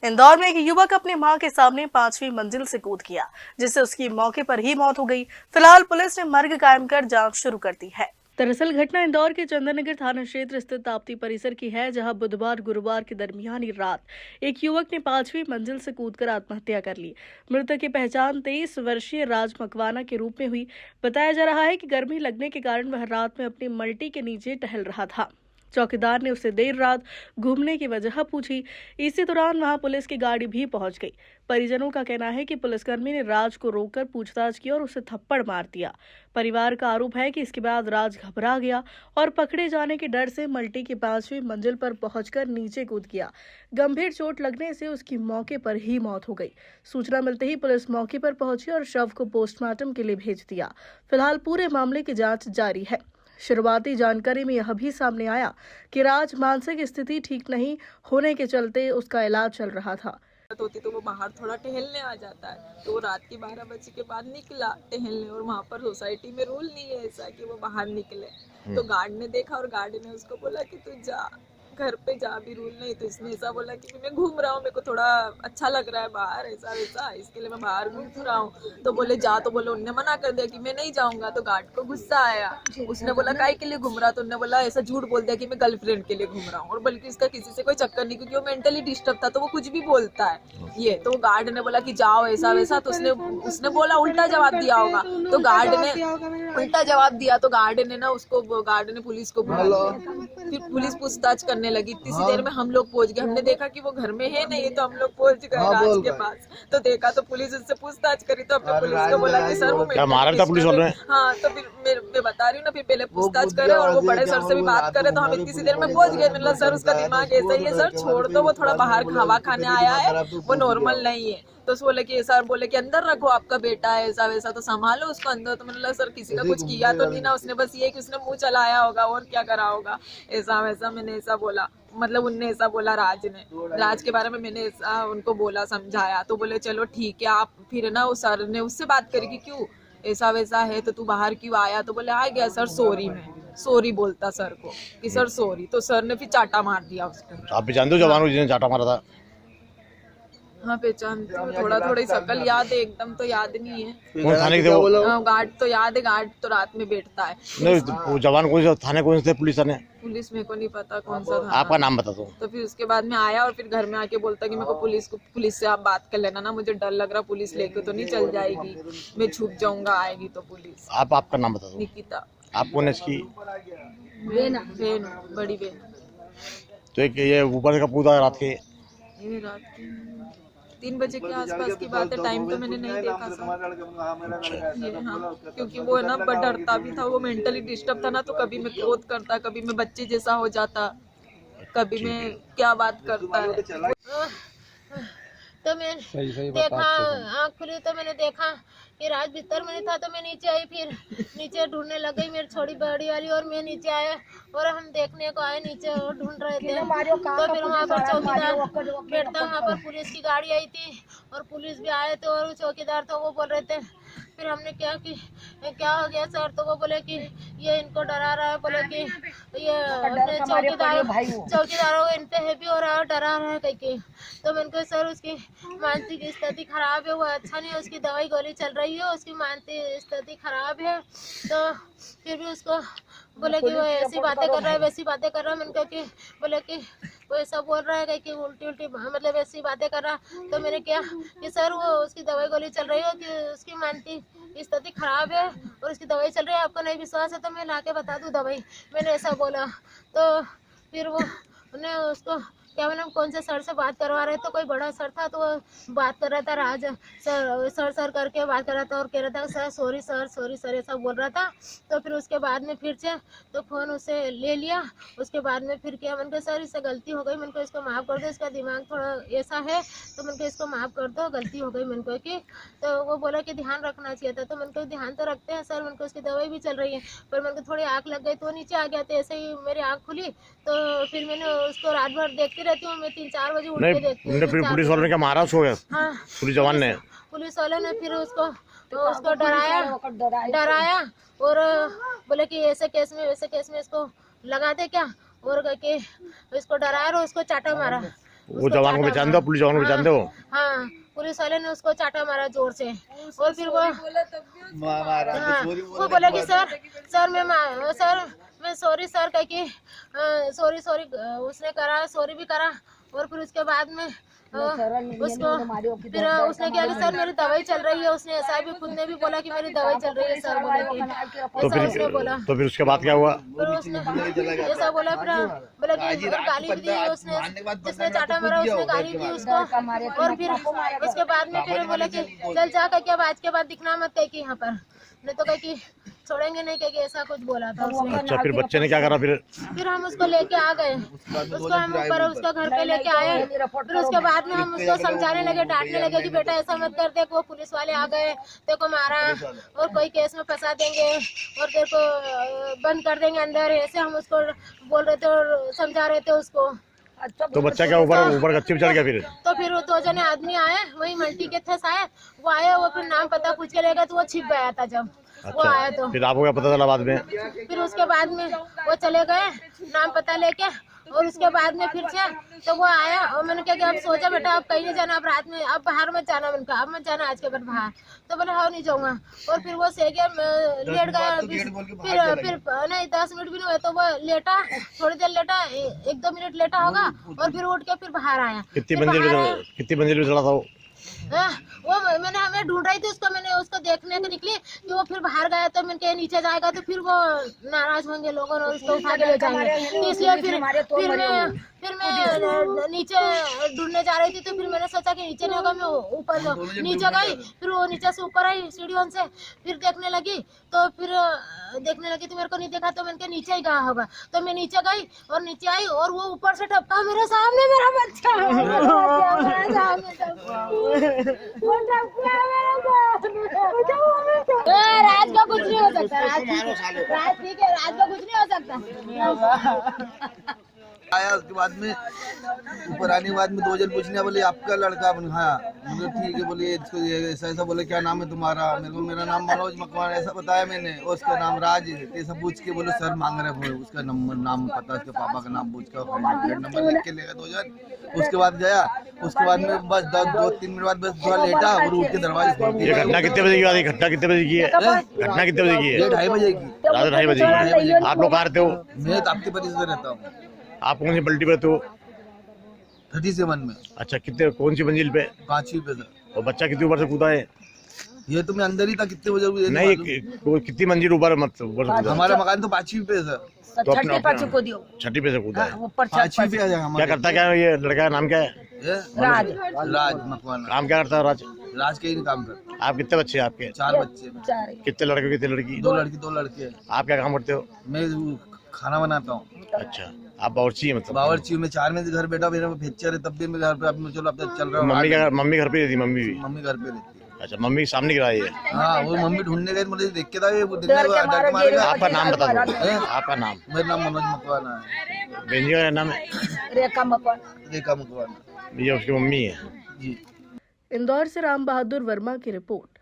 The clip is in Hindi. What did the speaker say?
इंदौर में एक युवक अपनी मां के सामने 5वीं मंजिल से कूद गया, जिससे उसकी मौके पर ही मौत हो गई। फिलहाल पुलिस ने मर्ग कायम कर जांच शुरू कर दी है। दरअसल घटना इंदौर के चंदननगर थाना क्षेत्र स्थित ताप्ती परिसर की है, जहां बुधवार गुरुवार के दरमियानी रात एक युवक ने 5वीं मंजिल से कूदकर आत्महत्या कर ली। मृतक की पहचान 23 वर्षीय राज मकवाना के रूप में हुई। बताया जा रहा है कि गर्मी लगने के कारण वह रात में अपनी मल्टी के नीचे टहल रहा था। चौकीदार ने उससे देर रात घूमने की वजह पूछी। इसी दौरान वहां पुलिस की गाड़ी भी पहुंच गई। परिजनों का कहना है कि पुलिसकर्मी ने राज को रोककर पूछताछ की और उसे थप्पड़ मार दिया। परिवार का आरोप है कि इसके बाद राज घबरा गया और पकड़े जाने के डर से मल्टी की 5वीं मंजिल पर पहुंचकर नीचे कूद गया। गंभीर चोट लगने से उसकी मौके पर ही मौत हो गई। सूचना मिलते ही पुलिस मौके पर पहुंची और शव को पोस्टमार्टम के लिए भेज दिया। फिलहाल पूरे मामले की जांच जारी है। शुरुआती जानकारी में यह भी सामने आया कि राज मानसिक स्थिति ठीक नहीं होने के चलते उसका इलाज चल रहा था। होती तो वो बाहर थोड़ा टहलने आ जाता है, तो वो रात के 12 बजे के बाद निकला टहलने, और वहाँ पर सोसाइटी में रूल नहीं है ऐसा कि वो बाहर निकले। तो गार्ड ने देखा और गार्ड ने उसको बोला कि तू जा, घर पे जा, भी रूल नहीं। तो इसने ऐसा बोला कि मैं घूम रहा हूँ, मेरे को थोड़ा अच्छा लग रहा है बाहर, ऐसा वैसा, इसके लिए मैं बाहर घूम रहा हूँ। तो बोले जा, तो बोले उनने मना कर दिया कि मैं नहीं जाऊंगा। तो गार्ड को गुस्सा आया, उसने बोला काहे के लिए घूम रहा, तो उन्होंने बोला ऐसा झूठ बोल दिया कि मैं गर्लफ्रेंड के लिए घूम रहा हूँ, और बल्कि इसका किसी से कोई चक्कर नहीं, क्योंकि वो मेंटली डिस्टर्ब था, तो वो कुछ भी बोलता है ये। तो गार्ड ने बोला कि जाओ ऐसा वैसा, तो उसने बोला उल्टा जवाब दिया होगा। तो गार्ड ने उल्टा जवाब दिया, तो गार्ड ने ना उसको, गार्ड ने पुलिस को बुला लिया। फिर पुलिस पूछताछ करने लगी। इतनी देर में हम लोग पहुंच गए, हमने देखा कि वो घर में है नहीं, तो हम लोग पहुंच गए राज के पास। तो देखा तो पुलिस उससे पूछताछ करी, तो हमने पुलिस को बोला कि सर वो पुलिस वाले। हाँ, तो फिर मैं बता रही हूँ ना, फिर पहले पूछताछ करे और वो बड़े सर से भी बात करे। तो हम इतनी सी देर में पहुंच गए। मतलब सर उसका दिमाग ऐसा ही है सर, छोड़ दो, वो थोड़ा बाहर हवा खाने आया है, वो नॉर्मल नहीं है। तो बोले कि सर बोले कि अंदर रखो, आपका बेटा है ऐसा वैसा, तो संभालो उसको अंदर। तो मतलब सर किसी का कुछ किया तो नहीं ना, उसने बस ये कि उसने मुंह चलाया होगा और क्या करा होगा, ऐसा वैसा मैंने ऐसा बोला। मतलब उनने ऐसा बोला राज के बारे में, मैंने ऐसा उनको बोला, समझाया। तो बोले चलो ठीक है। आप फिर ना उस सर ने उससे बात करी कि क्यों ऐसा वैसा है, तो तू बाहर क्यों आया। तो बोले आ गया सर, सॉरी। में सॉरी बोलता सर को कि सर सॉरी। तो सर ने फिर चाटा मार दिया उसको। आप भी जानते हो जवान को जिसने चाटा मारा था? हाँ पहचानती हूँ, थोड़ा थोड़ी शकल याद है, एकदम तो याद नहीं है। कौन थाने के थे वो? गार्ड तो याद है, गार्ड तो रात में बैठता है। नहीं, वो जवान कौन से थाने, कौन से पुलिस थाने? पुलिस मेरे को नहीं पता कौन सा था। आपका नाम बता दो। तो फिर उसके बाद में आया और फिर घर में आके बोलता कि मेरे को पुलिस से आप बात कर लेना ना, मुझे डर लग रहा, पुलिस लेके तो नहीं चल जाएगी, मैं छुप जाऊंगा, आएगी तो पुलिस। आपका नाम बता दो। निकिता। आप कौन है इसकी? बहन, बड़ी बहन। तो एक ये ऊपर का पूरा रात के, ये रात की 3 बजे के आसपास की बात है, टाइम तो मैंने नहीं देखा सर। ये हाँ, क्योंकि वो है ना डरता भी था, वो मेंटली डिस्टर्ब था ना, तो कभी मैं क्रोध करता, कभी मैं बच्चे जैसा हो जाता, कभी मैं क्या बात करता है। तो मैं देखा, आँख खुली तो मैंने देखा कि राज बिस्तर में नहीं था। तो मैं नीचे आई, फिर नीचे ढूंढने लग गई मेरी छोटी बड़ी वाली, और मैं नीचे आया और हम देखने को आए नीचे और ढूंढ रहे थे। तो फिर वहाँ पर चौकीदार बैठता, वहाँ पर पुलिस की गाड़ी आई थी और पुलिस भी आए थे, और चौकीदार तो वो बोल रहे थे। फिर हमने क्या कि क्या हो गया सर, तो वो बोले कि ये इनको डरा रहा है, बोले कि ये चौकीदारों को इन पे हैवी हो रहा है और डरा रहा है कहीं। तो मैंने कहा सर उसकी मानसिक स्थिति खराब है, वो अच्छा नहीं है, उसकी दवाई गोली चल रही है, उसकी मानसिक स्थिति खराब है। तो फिर भी उसको बोले कि वो ऐसी बातें कर रहा है, वैसी बातें कर रहा है। मैंने कहा कि बोले कि वो ऐसा बोल रहा है कि उल्टी मतलब ऐसी बातें कर रहा। तो मैंने क्या कि सर वो उसकी दवाई गोली चल रही है, कि उसकी मानसिक स्थिति खराब है और उसकी दवाई चल रही है, आपको नहीं विश्वास है तो मैं ला के बता दूँ दवाई, मैंने ऐसा बोला। तो फिर वो उन्हें उसको क्या मैंने कौन से सर से बात करवा रहे, तो कोई बड़ा सर था, तो वो बात कर रहा था, राज सर करके बात कर रहा था और कह रहा था सर सॉरी सर ऐसा बोल रहा था। तो फिर उसके बाद में फिर से तो फ़ोन उससे ले लिया। उसके बाद में फिर क्या, मैंने कहा सर इससे गलती हो गई, मैंने को इसको माफ़ कर दो, इसका दिमाग थोड़ा ऐसा है, तो मैंने को इसको माफ़ कर दो, गलती हो गई मैंने को कि। तो वो बोला कि ध्यान रखना चाहिए था। तो मैंने को ध्यान तो रखते हैं सर, मैंने को उसकी दवाई भी चल रही है, पर मैंने को थोड़ी आँख लग गई तो नीचे आ गया। तो ऐसे ही मेरी आँख खुली, तो फिर मैंने उसको रात भर देखती रहती हूँ, मैं 3-4 बजे उठ के देखती हूँ। फिर पुलिस वालों ने क्या मारा उसको? हाँ, पुलिस जवान ने, पुलिस वालों ने फिर उसको डराया और बोले कि ऐसे केस में इसको लगा दे क्या, और करके इसको डराया और उसको चाटा मारा। वो जवान को पहचान दो, पुलिस जवान को पहचान दो। हाँ, पुलिस वाले ने उसको चाटा मारा जोर से, और फिर वो वो बोला कि सर मैं सॉरी सर कह के सॉरी उसने करा, सॉरी भी करा, और फिर उसके बाद में उसको फिर उसने क्या कि सर मेरी दवाई चल रही है, उसने ऐसा भी खुद ने भी बोला कि मेरी दवाई चल रही है सर बोले कि ऐसा उसने बोला। तो फिर उसके बाद क्या हुआ? फिर उसने ऐसा बोला, फिर बोला कि गाली भी दी उसने, जिसने चाटा मारा उसने गाली दी उसको, और फिर उसके बाद में फिर बोला कि चल जा करके अब आज के बाद दिखना मत कह के यहाँ पर, नहीं तो कह कि छोड़ेंगे नहीं, कह के ऐसा कुछ बोला था उसने। अच्छा, फिर बच्चे ने क्या करा? फिर हम उसको लेके आ गए, उसको हम ऊपर उसका घर पे लेके आए, फिर उसके बाद में हम उसको समझाने लगे, डांटने लगे कि बेटा ऐसा मत कर, देखो पुलिस वाले आ गए, तेरे को मारा और कोई केस में फंसा देंगे और तेरे को बंद कर देंगे अंदर, ऐसे हम उसको बोल रहे थे और समझा रहे थे उसको। तो बच्चा क्या ऊपर गच्ची पे चढ़ गया? फिर तो फिर वो 2 जने आदमी आए, वही मल्टी के थे शायद, वो आए, वो फिर नाम पता पूछ के ले गए, तो वो छिप गया था जब वो आया। तो फिर आपको क्या पता चला बाद में? फिर उसके बाद में वो चले गए नाम पता लेके, और उसके बाद में फिर से तो वो आया, और मैंने कहा कि अब सो जा बेटा, अब कहीं नहीं जाना, अब रात में अब बाहर मत जाना, मैंने कहा अब मत जाना आज के बाद बाहर, तो बोले हाँ नहीं जाऊंगा, और फिर वो सो गया, लेट गया, फिर नहीं 10 मिनट भी नहीं हुए तो वो लेटा, थोड़ी देर लेटा, 1-2 मिनट लेटा होगा, और फिर उठ के फिर बाहर आया। कितनी मंजिल पे चढ़ा था वो? वो मैंने हमें ढूंढ रही थी उसको, मैंने उसको देखने को निकली कि वो फिर बाहर गया, तो मैंने कहा नीचे जाएगा तो फिर वो नाराज होंगे लोग और उसको उठा के ले जाएंगे, तो इसलिए फिर मैं नीचे ढूंढने जा रही थी, तो फिर मैंने सोचा कि नीचे नहीं होगा, मैं ऊपर नीचे गई, फिर वो नीचे से ऊपर आई सीढ़ियों से, फिर देखने लगी, तो फिर देखने लगी तो मेरे को नहीं देखा, तो मैंने कहा नीचे ही गया होगा, तो मैं नीचे गई और नीचे आई, और वो ऊपर से टपका मेरे सामने, मेरा बच्चा राज का कुछ नहीं हो सकता, राज ठीक है, राज का कुछ नहीं हो सकता। आया उसके बाद में ऊपर आने के बाद में 2 जन पूछने, बोले आपका लड़का? हाँ, बोले ठीक है, बोले इसको ऐसा बोले क्या नाम है तुम्हारा? मेरे को मेरा नाम मनोज मकवान ऐसा बताया मैंने, और उसका नाम राज है, ऐसा पूछ के बोले सर मांग रहे, उसका नंबर नाम पता, उसके पापा का नाम पूछ के नंबर लिख के ले गए 2 जन। उसके बाद गया, उसके बाद में बस 2-3 मिनट बाद बस थोड़ा लेटा और उठ के दरवाजे खोल दिया। ये घटना कितने बजे की बात है? घटना कितने बजे की है? घटना कितने बजे की है? 2:30 बजे की। रात 2:30 बजे की। आप लोग कहाँ रहते हो? मैं ताप्ती परिसर में रहता हूँ। आप कौन सी पलटी पे हो? 37 में। अच्छा, कौन सी मंजिल पे? 5वीं पे सर। और बच्चा कितने ऊपर से कूदा है? ये तो मैं अंदर ही था, कितने बजे नहीं, कितनी मंजिल ऊपर कूदा? हमारा मकान तो 5वीं पे सर। तो छठी पे से कूदा है? 5वीं पे आ क्या करता क्या है ये लड़का? का नाम क्या है? राज मकवाना। काम क्या करता है राज? राज के ही काम करता। आप कितने बच्चे हैं आपके? 4 बच्चे। कितने लड़के कितने लड़की? 2 लड़की 2 लड़के। आप क्या काम करते हो? मैं खाना बनाता हूँ। अच्छा, आप बावर्ची है मतलब? बावर्ची में 4 में घर बैठा, मेरा फ्रैक्चर है, तब भी मैं घर पे, अब चलो अब चल रहा हूँ। मम्मी घर पे रहती? मम्मी घर पे रहती है। अच्छा, मम्मी के सामने गिरा है? हाँ, वो मम्मी ढूंढने गए, मुझे देख के था ये मारेगा। आपका नाम बता दो। आपका नाम? मेरा नाम मनोज मकवाना है। बेंजी का नाम है? रेखा मकवाना। ये उसकी मम्मी है जी। इंदौर से राम बहादुर वर्मा की रिपोर्ट।